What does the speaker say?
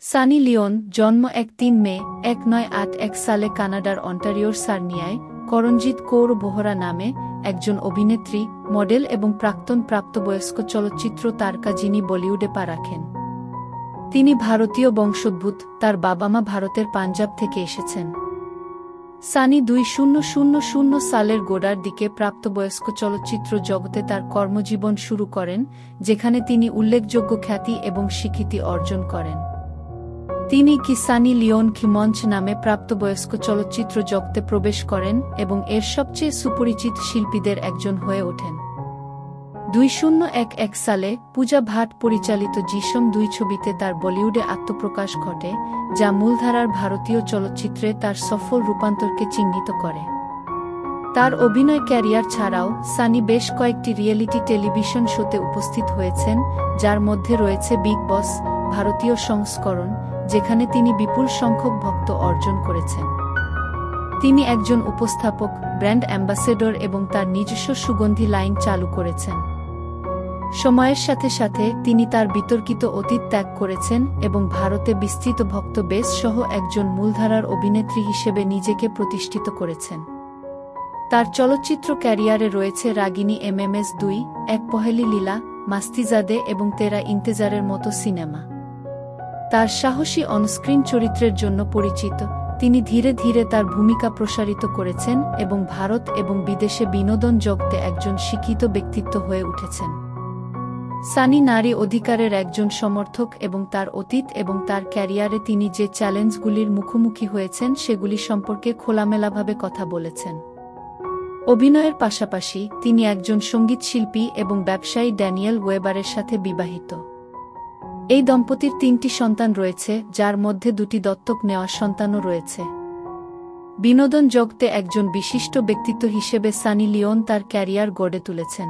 Sunny Leone জন্ম ৩ মে ১৯৮১ সালে কানাডার অন্টারিওর সার্নিয়ায় করণজিৎ কৌর বোহরা নামে একজন অভিনেত্রী, মডেল এবং প্রাক্তন প্রাপ্তবয়স্ক চলচ্চিত্র তারকা যিনি বলিউডে পা রাখেন। তিনি ভারতীয় বংশোদ্ভূত, তার বাবা-মা ভারতের পাঞ্জাব থেকে এসেছেন। সানি ২০০০ সালের গোড়ার দিকে প্রাপ্তবয়স্ক চলচ্চিত্র জগতে তার কর্মজীবন শুরু করেন, যেখানে তিনি উল্লেখযোগ্য খ্যাতি এবং স্বীকৃতি অর্জন করেন। তিনি কি সানি লিওন কি মঞ্চ নামে প্রাপ্তবয়স্ক চলচ্চিত্র জগতে প্রবেশ করেন এবং এর সবচেয়ে সুপরিচিত শিল্পীদের একজন হয়ে ওঠেন। ২০১১ সালে পূজা ভাট পরিচালিত জিসম ২ ছবিতে তার বলিউডে আত্মপ্রকাশ ঘটে, যা মূলধারার ভারতীয় চলচ্চিত্রে তার সফল রূপান্তরকে চিহ্নিত করে। তার অভিনয় ক্যারিয়ার ছাড়াও সানি বেশ কয়েকটি রিয়েলিটি টেলিভিশন শোতে উপস্থিত হয়েছেন, যার মধ্যে রয়েছে বিগ বস ভারতীয় সংস্করণ, যেখানে তিনি বিপুল সংখ্যক ভক্ত অর্জন করেছেন। তিনি একজন উপস্থাপক, ব্র্যান্ড অ্যাম্বাসেডর এবং তার নিজস্ব সুগন্ধি লাইন চালু করেছেন। সময়ের সাথে সাথে তিনি তার বিতর্কিত অতীত ত্যাগ করেছেন এবং ভারতে বিস্তৃত ভক্ত বেস সহ একজন মূলধারার অভিনেত্রী হিসেবে নিজেকে প্রতিষ্ঠিত করেছেন। তার চলচ্চিত্র ক্যারিয়ারে রয়েছে রাগিনী MMS 2, এক পহেলি লীলা, মাস্তিজাদে এবং তেরা ইন্তেজারের মতো সিনেমা। তার সাহসী অনস্ক্রিন চরিত্রের জন্য পরিচিত, তিনি ধীরে ধীরে তার ভূমিকা প্রসারিত করেছেন এবং ভারত এবং বিদেশে বিনোদন জগতে একজন স্বীকৃত ব্যক্তিত্ব হয়ে উঠেছেন। সানি নারী অধিকারের একজন সমর্থক এবং তার অতীত এবং তার ক্যারিয়ারে তিনি যে চ্যালেঞ্জগুলির মুখোমুখি হয়েছেন সেগুলি সম্পর্কে খোলামেলাভাবে কথা বলেছেন। অভিনয়ের পাশাপাশি তিনি একজন সঙ্গীতশিল্পী এবং ব্যবসায়ী ড্যানিয়েল ওয়েবারের সাথে বিবাহিত। এই দম্পতির ৩টি সন্তান রয়েছে, যার মধ্যে 2টি দত্তক নেওয়া সন্তানও রয়েছে। বিনোদন জগতে একজন বিশিষ্ট ব্যক্তিত্ব হিসেবে সানি লিওন তার ক্যারিয়ার গড়ে তুলেছেন।